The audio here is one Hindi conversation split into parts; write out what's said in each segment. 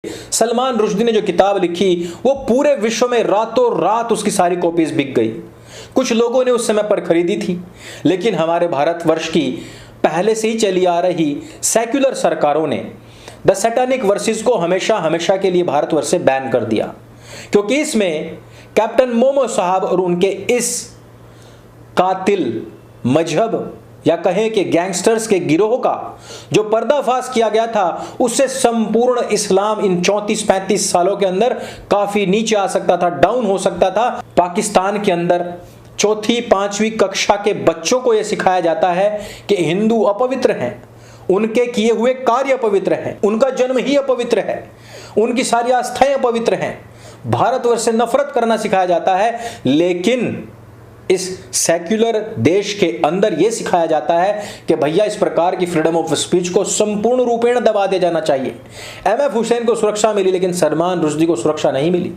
सलमान रुश्दी ने जो किताब लिखी वो पूरे विश्व में रातों रात उसकी सारी कॉपीज बिक गई। कुछ लोगों ने उस समय पर खरीदी थी, लेकिन हमारे भारतवर्ष की पहले से ही चली आ रही सेक्युलर सरकारों ने द सैटानिक वर्सेस को हमेशा हमेशा के लिए भारतवर्ष से बैन कर दिया, क्योंकि इसमें कैप्टन मोमो साहब और उनके इस कातिल मजहब या कहें कि गैंगस्टर्स के गिरोह का जो पर्दाफाश किया गया था, उससे संपूर्ण इस्लाम इन 34-35 सालों के अंदर काफी नीचे आ सकता था, डाउन हो सकता था। पाकिस्तान के अंदर 4वीं-5वीं कक्षा के बच्चों को यह सिखाया जाता है कि हिंदू अपवित्र हैं, उनके किए हुए कार्य अपवित्र हैं, उनका जन्म ही अपवित्र है, उनकी सारी आस्थाएं अपवित्र हैं, भारतवर्ष से नफरत करना सिखाया जाता है। लेकिन इस सेक्युलर देश के अंदर यह सिखाया जाता है कि भैया इस प्रकार की फ्रीडम ऑफ स्पीच को संपूर्ण रूपेण दबा दिया जाना चाहिए। एमएफ हुसैन को सुरक्षा मिली, लेकिन सलमान रुश्दी को सुरक्षा नहीं मिली।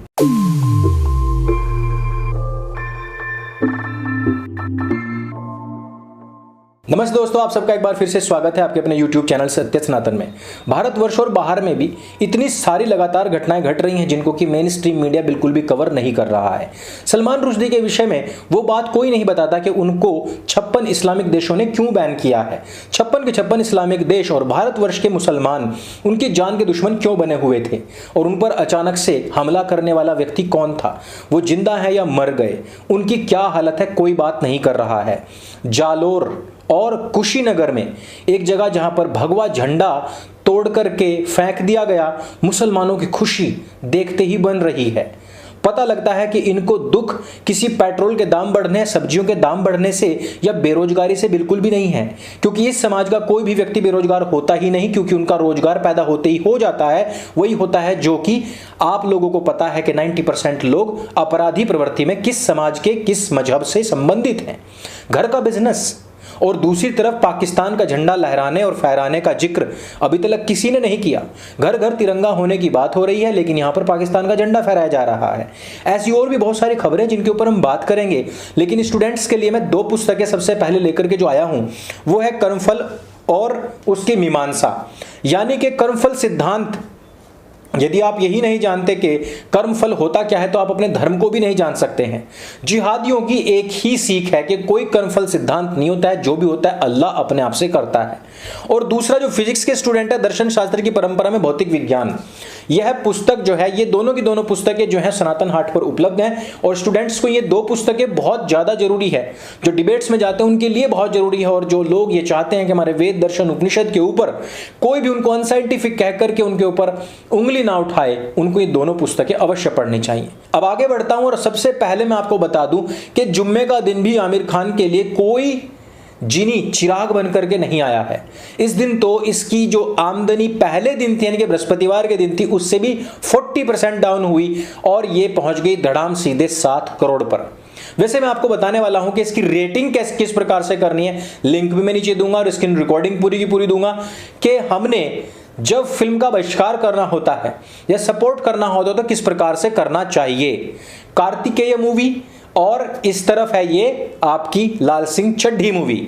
नमस्ते दोस्तों, आप सबका एक बार फिर से स्वागत है आपके अपने YouTube चैनल सत्य सनातन में। भारतवर्ष और बाहर में भी इतनी सारी लगातार घटनाएं घट रही हैं जिनको कि मेन स्ट्रीम मीडिया बिल्कुल भी कवर नहीं कर रहा है। सलमान रुश्दी के विषय में वो बात कोई नहीं बताता कि उनको 56 इस्लामिक देशों ने क्यों बैन किया है। 56 के 56 इस्लामिक देश और भारतवर्ष के मुसलमान उनकी जान के दुश्मन क्यों बने हुए थे, और उन पर अचानक से हमला करने वाला व्यक्ति कौन था, वो जिंदा है या मर गए, उनकी क्या हालत है, कोई बात नहीं कर रहा है। जालोर और कुशीनगर में एक जगह जहां पर भगवा झंडा तोड़ करके फेंक दिया गया, मुसलमानों की खुशी देखते ही बन रही है। पता लगता है कि इनको दुख किसी पेट्रोल के दाम बढ़ने, सब्जियों के दाम बढ़ने से या बेरोजगारी से बिल्कुल भी नहीं है, क्योंकि इस समाज का कोई भी व्यक्ति बेरोजगार होता ही नहीं, क्योंकि उनका रोजगार पैदा होते ही हो जाता है। वही होता है जो कि आप लोगों को पता है कि 90% लोग अपराधी प्रवृत्ति में किस समाज के किस मजहब से संबंधित हैं। घर का बिजनेस और दूसरी तरफ पाकिस्तान का झंडा लहराने और फहराने का जिक्र अभी तक किसी ने नहीं किया। घर घर तिरंगा होने की बात हो रही है, लेकिन यहां पर पाकिस्तान का झंडा फहराया जा रहा है। ऐसी और भी बहुत सारी खबरें जिनके ऊपर हम बात करेंगे, लेकिन स्टूडेंट्स के लिए मैं 2 पुस्तकें सबसे पहले लेकर के जो आया हूं वो है कर्मफल और उसकी मीमांसा, यानी कि कर्मफल सिद्धांत। यदि आप यही नहीं जानते कि कर्मफल होता क्या है, तो आप अपने धर्म को भी नहीं जान सकते हैं। जिहादियों की एक ही सीख है कि कोई कर्मफल सिद्धांत नहीं होता है, जो भी होता है अल्लाह अपने आप से करता है। और दूसरा जो फिजिक्स के स्टूडेंट है, दर्शन शास्त्र की परंपरा में भौतिक विज्ञान, यह पुस्तक जो है, ये दोनों की दोनों पुस्तकें जो है सनातन हाट पर उपलब्ध हैं, और स्टूडेंट्स को ये 2 पुस्तकें बहुत ज्यादा जरूरी है। जो डिबेट्स में जाते हैं उनके लिए बहुत जरूरी है, और जो लोग ये चाहते हैं कि हमारे वेद दर्शन उपनिषद के ऊपर कोई भी उनको अनसाइंटिफिक कह करके उनके ऊपर उंगली ना उठाए, उनको ये दोनों पुस्तकें अवश्य पढ़नी चाहिए। अब आगे बढ़ता हूं, और सबसे पहले मैं आपको बता दूं कि जुम्मे का दिन भी आमिर खान के लिए कोई जिनी चिराग बन करके नहीं आया है। इस दिन तो इसकी जो आमदनी पहले दिन थी, यानी कि बृहस्पतिवार के दिन थी, उससे भी 40% डाउन हुई और ये पहुंच गई धड़ाम सीधे 7 करोड़ पर। वैसे मैं आपको बताने वाला हूं कि इसकी रेटिंग किस प्रकार से करनी है, लिंक भी मैं नीचे दूंगा और इसकी रिकॉर्डिंग पूरी की पूरी दूंगा कि हमने जब फिल्म का बहिष्कार करना होता है या सपोर्ट करना होता है तो किस प्रकार से करना चाहिए। कार्तिकेय मूवी और इस तरफ है ये आपकी लाल सिंह चड्ढी मूवी,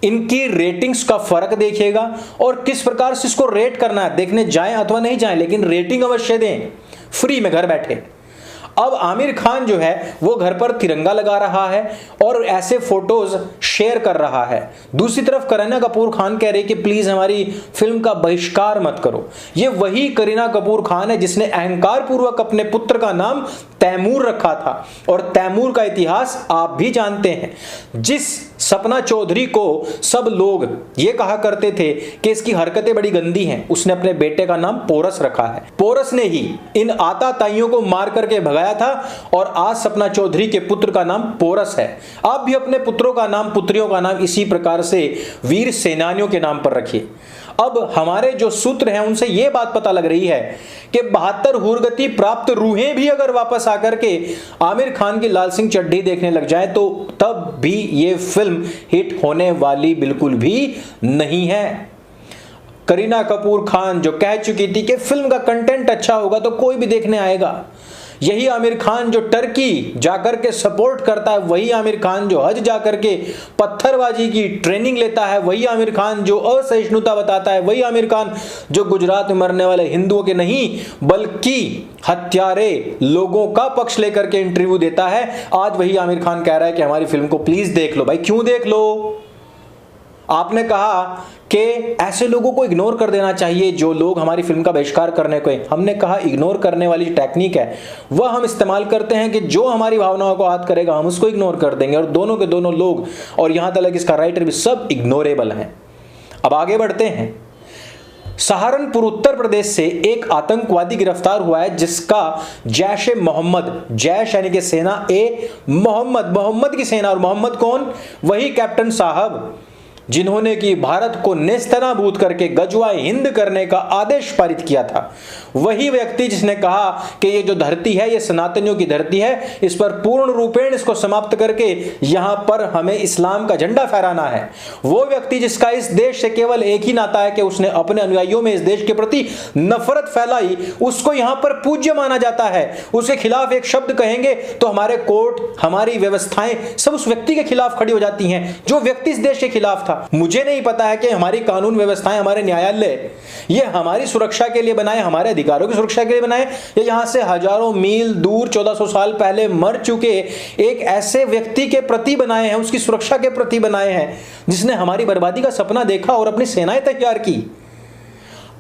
इनकी रेटिंग्स का फर्क देखिएगा और किस प्रकार से इसको रेट करना है। देखने जाएं अथवा नहीं जाएं, लेकिन रेटिंग अवश्य दें, फ्री में घर बैठे। अब आमिर खान जो है वो घर पर तिरंगा लगा रहा है और ऐसे फोटोज शेयर कर रहा है। दूसरी तरफ करीना कपूर खान कह रही कि प्लीज हमारी फिल्म का बहिष्कार मत करो। ये वही करीना कपूर खान है जिसने अहंकार पूर्वक अपने पुत्र का नाम तैमूर रखा था, और तैमूर का इतिहास आप भी जानते हैं। जिस सपना चौधरी को सब लोग ये कहा करते थे कि इसकी हरकतें बड़ी गंदी हैं, उसने अपने बेटे का नाम पोरस रखा है। पोरस ने ही इन आताताइयों को मार करके भगाया था, और आज सपना चौधरी के पुत्र का नाम पोरस है। आप भी अपने पुत्रों का नाम, पुत्रियों का नाम इसी प्रकार से वीर सेनानियों के नाम पर रखिए। अब हमारे जो सूत्र हैं उनसे यह बात पता लग रही है कि 72 हुरगति प्राप्त रूहें भी अगर वापस आकर के आमिर खान की लाल सिंह चड्ढी देखने लग जाए तो तब भी ये फिल्म हिट होने वाली बिल्कुल भी नहीं है। करीना कपूर खान जो कह चुकी थी कि फिल्म का कंटेंट अच्छा होगा तो कोई भी देखने आएगा, यही आमिर खान जो टर्की जाकर के सपोर्ट करता है, वही आमिर खान जो हज जाकर के पत्थरबाजी की ट्रेनिंग लेता है, वही आमिर खान जो असहिष्णुता बताता है, वही आमिर खान जो गुजरात में मरने वाले हिंदुओं के नहीं बल्कि हत्यारे लोगों का पक्ष लेकर के इंटरव्यू देता है। आज वही आमिर खान कह रहा है कि हमारी फिल्म को प्लीज देख लो। भाई क्यों देख लो? आपने कहा कि ऐसे लोगों को इग्नोर कर देना चाहिए जो लोग हमारी फिल्म का बहिष्कार करने को है। हमने कहा इग्नोर करने वाली टेक्निक है वह हम इस्तेमाल करते हैं कि जो हमारी भावनाओं को आहत करेगा हम उसको इग्नोर कर देंगे, और दोनों के दोनों लोग और यहां तक इसका राइटर भी सब इग्नोरेबल हैं। अब आगे बढ़ते हैं। सहारनपुर उत्तर प्रदेश से एक आतंकवादी गिरफ्तार हुआ है जिसका जैश ए मोहम्मद, जैश यानी कि सेना, ए मोहम्मद, मोहम्मद की सेना, और मोहम्मद कौन? वही कैप्टन साहब जिन्होंने कि भारत को नेस्तनाबूद करके गजवा हिंद करने का आदेश पारित किया था। वही व्यक्ति जिसने कहा कि ये जो धरती है ये सनातनियों की धरती है, इस पर पूर्ण रूपेण इसको समाप्त करके यहां पर हमें इस्लाम का झंडा फहराना है। वो व्यक्ति जिसका इस देश से केवल एक ही नाता है कि उसने अपने अनुयायियों में इस देश के प्रति नफरत फैलाई, उसको यहां पर पूज्य माना जाता है। उसके खिलाफ एक शब्द कहेंगे तो हमारे कोर्ट, हमारी व्यवस्थाएं सब उस व्यक्ति के खिलाफ खड़ी हो जाती हैं जो व्यक्ति इस देश के खिलाफ था। मुझे नहीं पता है कि हमारी कानून व्यवस्थाएं, हमारे न्यायालय ये हमारी सुरक्षा के लिए बनाए, हमारे अधिकारों की सुरक्षा के लिए बनाए, या यहां से हजारों मील दूर 1400 साल पहले मर चुके एक ऐसे व्यक्ति के प्रति बनाए हैं, उसकी सुरक्षा के प्रति बनाए हैं जिसने हमारी बर्बादी का सपना देखा और अपनी सेनाएं तैयार की।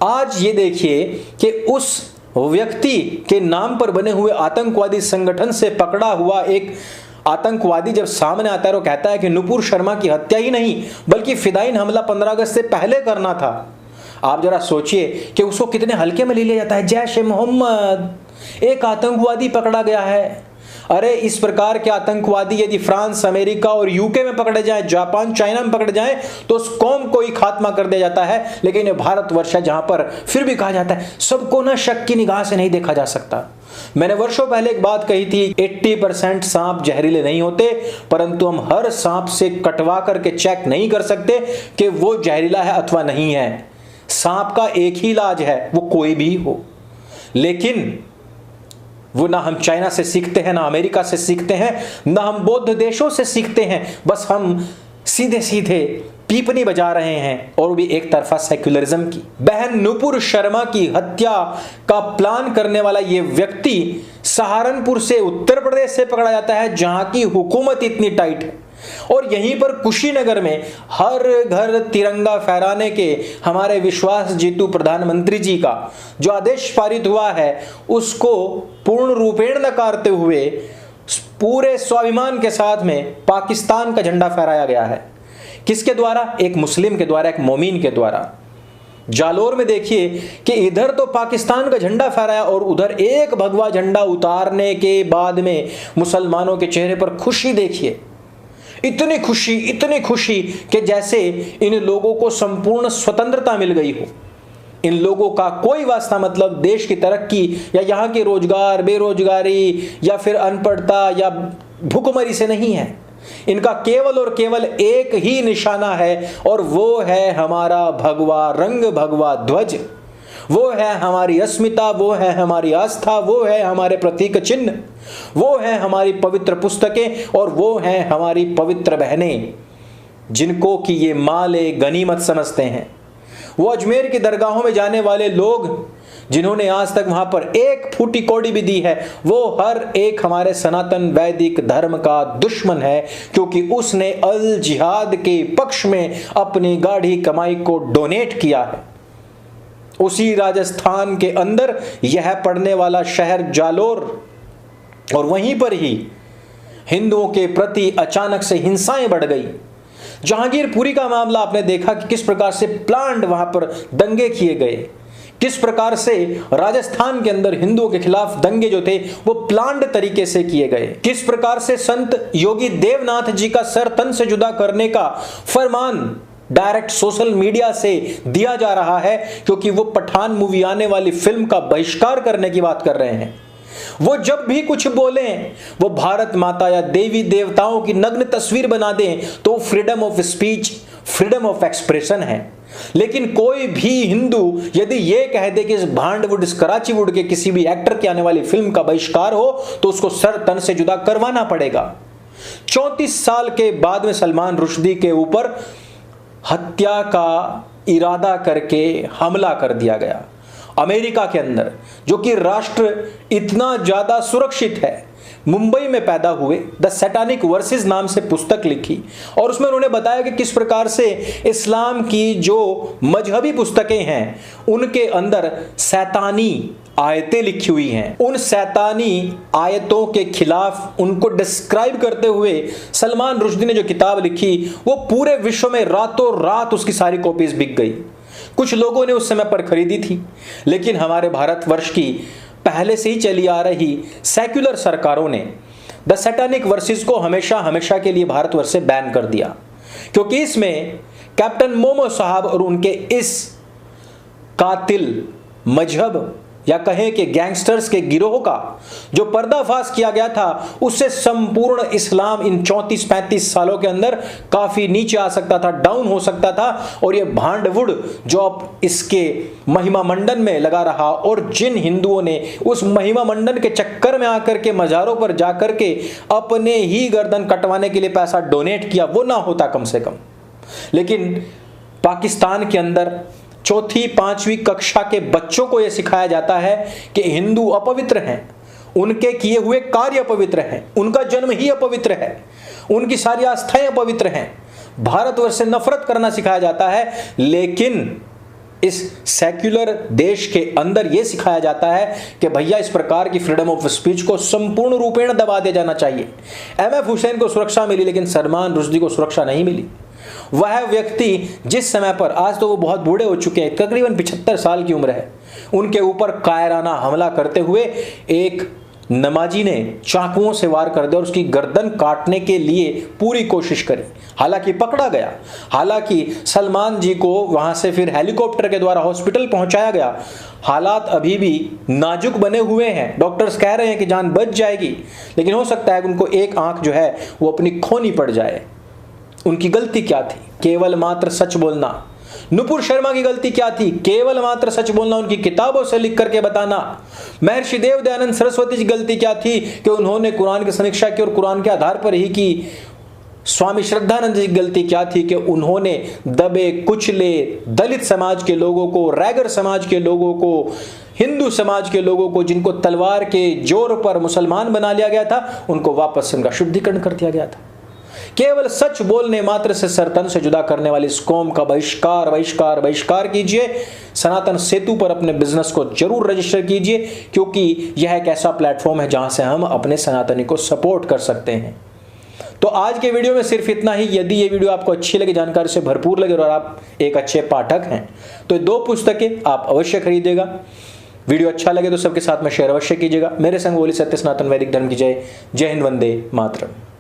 आज ये देखिए कि उस व्यक्ति के नाम पर बने हुए आतंकवादी संगठन से पकड़ा हुआ एक आतंकवादी जब सामने आता है और कहता है कि नुपुर शर्मा की हत्या ही नहीं बल्कि फिदायीन हमला 15 अगस्त से पहले करना था। आप जरा सोचिए कि उसको कितने हल्के में ले लिया जाता है। जैश ए मोहम्मद, एक आतंकवादी पकड़ा गया है। अरे इस प्रकार के आतंकवादी यदि फ्रांस, अमेरिका और यूके में पकड़े जाएं, जापान, चाइना में पकड़े जाएं तो उस कौम को ही खात्मा कर दिया जाता है। लेकिन ये भारतवर्ष है जहां पर फिर भी कहा जाता है सबको ना शक की निगाह से नहीं देखा जा सकता। मैंने वर्षों पहले एक बात कही थी, 80% सांप जहरीले नहीं होते, परंतु हम हर सांप से कटवा करके चेक नहीं कर सकते कि वो जहरीला है अथवा नहीं है। सांप का एक ही इलाज है, वो कोई भी हो, लेकिन वो ना हम चाइना से सीखते हैं, ना अमेरिका से सीखते हैं, ना हम बौद्ध देशों से सीखते हैं। बस हम सीधे सीधे पीपनी बजा रहे हैं, और भी एक तरफा सेक्युलरिज्म की। बहन नुपुर शर्मा की हत्या का प्लान करने वाला ये व्यक्ति सहारनपुर से उत्तर प्रदेश से पकड़ा जाता है जहां की हुकूमत इतनी टाइट है, और यहीं पर कुशीनगर में हर घर तिरंगा फहराने के हमारे विश्वास जीतू प्रधानमंत्री जी का जो आदेश पारित हुआ है उसको पूर्ण रूपेण नकारते हुए पूरे स्वाभिमान के साथ में पाकिस्तान का झंडा फहराया गया है। किसके द्वारा? एक मुस्लिम के द्वारा, एक मोमीन के द्वारा। जालोर में देखिए कि इधर तो पाकिस्तान का झंडा फहराया और उधर एक भगवा झंडा उतारने के बाद में मुसलमानों के चेहरे पर खुशी देखिए, इतनी खुशी कि जैसे इन लोगों को संपूर्ण स्वतंत्रता मिल गई हो। इन लोगों का कोई वास्ता मतलब देश की तरक्की या यहाँ के रोजगार, बेरोजगारी या फिर अनपढ़ता या भूखमरी से नहीं है। इनका केवल और केवल एक ही निशाना है, और वो है हमारा भगवा रंग, भगवा ध्वज। वो है हमारी अस्मिता, वो है हमारी आस्था, वो है हमारे प्रतीक चिन्ह, वो है हमारी पवित्र पुस्तकें, और वो है हमारी पवित्र बहनें जिनको कि ये माले गनीमत समझते हैं। वो अजमेर की दरगाहों में जाने वाले लोग जिन्होंने आज तक वहां पर एक फूटी कौड़ी भी दी है, वो हर एक हमारे सनातन वैदिक धर्म का दुश्मन है, क्योंकि उसने अल जिहाद के पक्ष में अपनी गाढ़ी कमाई को डोनेट किया है। उसी राजस्थान के अंदर यह पड़ने वाला शहर जालोर, और वहीं पर ही हिंदुओं के प्रति अचानक से हिंसाएं बढ़ गई। जहांगीरपुरी का मामला आपने देखा कि किस प्रकार से प्लांट वहां पर दंगे किए गए, किस प्रकार से राजस्थान के अंदर हिंदुओं के खिलाफ दंगे जो थे वो प्लांट तरीके से किए गए, किस प्रकार से संत योगी देवनाथ जी का सर तन से जुदा करने का फरमान डायरेक्ट सोशल मीडिया से दिया जा रहा है, क्योंकि वो पठान मूवी आने वाली फिल्म का बहिष्कार करने की बात कर रहे हैं। वो जब भी कुछ बोले, वो भारत माता या देवी देवताओं की नग्न तस्वीर बना दें, तो freedom of speech, freedom of expression है। लेकिन कोई भी हिंदू यदि यह कह दे कि इस भांडवुड, इस कराचीवुड के किसी भी एक्टर की आने वाली फिल्म का बहिष्कार हो तो उसको सर तन से जुदा करवाना पड़ेगा। 34 साल के बाद में सलमान रुश्दी के ऊपर हत्या का इरादा करके हमला कर दिया गया अमेरिका के अंदर, जो कि राष्ट्र इतना ज्यादा सुरक्षित है। मुंबई में पैदा हुए, द सैटानिक वर्सेस नाम से पुस्तक लिखी और उसमें उन्होंने बताया कि किस प्रकार से इस्लाम की जो मजहबी पुस्तकें हैं उनके अंदर शैतानी आयतें लिखी हुई हैं। उन शैतानी आयतों के खिलाफ उनको डिस्क्राइब करते हुए सलमान रुश्दी ने जो किताब लिखी वो पूरे विश्व में रातों रात उसकी सारी कॉपीज बिक गई। कुछ लोगों ने उस समय पर खरीदी थी, लेकिन हमारे भारतवर्ष की पहले से ही चली आ रही सेक्युलर सरकारों ने द सैटानिक वर्सेस को हमेशा हमेशा के लिए भारतवर्ष से बैन कर दिया, क्योंकि इसमें कैप्टन मोमो साहब और उनके इस कातिल मजहब या कहें कि गैंगस्टर्स के गिरोह का जो पर्दाफाश किया गया था उससे संपूर्ण इस्लाम इन 34-35 सालों के अंदर काफी नीचे आ सकता था, डाउन हो सकता था। और ये भांडवुड जो अब इसके महिमा मंडन में लगा रहा और जिन हिंदुओं ने उस महिमा मंडन के चक्कर में आकर के मज़ारों पर जाकर के अपने ही गर्दन कटवाने के लिए पैसा डोनेट किया, वो ना होता कम से कम। लेकिन पाकिस्तान के अंदर 4वीं-5वीं कक्षा के बच्चों को यह सिखाया जाता है कि हिंदू अपवित्र हैं, उनके किए हुए कार्य अपवित्र हैं, उनका जन्म ही अपवित्र है, उनकी सारी आस्थाएं अपवित्र हैं, भारतवर्ष से नफरत करना सिखाया जाता है। लेकिन इस सेक्युलर देश के अंदर यह सिखाया जाता है कि भैया इस प्रकार की फ्रीडम ऑफ स्पीच को संपूर्ण रूपेण दबा दिया जाना चाहिए। MF हुसैन को सुरक्षा मिली लेकिन सलमान रुश्दी को सुरक्षा नहीं मिली। वह व्यक्ति जिस समय पर, आज तो वो बहुत बूढ़े हो चुके हैं, तकरीबन 75 साल की उम्र है, उनके ऊपर कायराना हमला करते हुए एक नमाजी ने चाकुओं से वार कर दिया और उसकी गर्दन काटने के लिए पूरी कोशिश करी। हालांकि पकड़ा गया, हालांकि सलमान जी को वहां से फिर हेलीकॉप्टर के द्वारा हॉस्पिटल पहुंचाया गया। हालात अभी भी नाजुक बने हुए हैं, डॉक्टर्स कह रहे हैं कि जान बच जाएगी, लेकिन हो सकता है कि उनको एक आंख जो है वो अपनी खोनी पड़ जाए। उनकी गलती क्या थी? केवल मात्र सच बोलना। नुपुर शर्मा की गलती क्या थी? केवल मात्र सच बोलना, उनकी किताबों से लिख करके बताना। महर्षि देव दयानंद सरस्वती की गलती क्या थी कि उन्होंने कुरान की समीक्षा की और कुरान के आधार पर ही की। स्वामी श्रद्धानंद जी की गलती क्या थी कि उन्होंने दबे कुचले दलित समाज के लोगों को, रैगर समाज के लोगों को, हिंदू समाज के लोगों को, जिनको तलवार के जोर पर मुसलमान बना लिया गया था, उनको वापस उनका शुद्धिकरण कर दिया गया था। केवल सच बोलने मात्र से सरतन से जुदा करने वाली इस कौम का बहिष्कार बहिष्कार बहिष्कार कीजिए। सनातन सेतु पर अपने बिजनेस को जरूर रजिस्टर कीजिए, क्योंकि यह एक ऐसा प्लेटफॉर्म है जहां से हम अपने सनातनी को सपोर्ट कर सकते हैं। तो आज के वीडियो में सिर्फ इतना ही। यदि ये वीडियो आपको अच्छी लगे, जानकारी से भरपूर लगे और आप एक अच्छे पाठक हैं तो 2 पुस्तकें आप अवश्य खरीदिएगा। वीडियो अच्छा लगे तो सबके साथ में शेयर अवश्य कीजिएगा। मेरे संग बोली सत्य सनातन वैदिक धर्म की जय। जय हिंद, वंदे मातरम।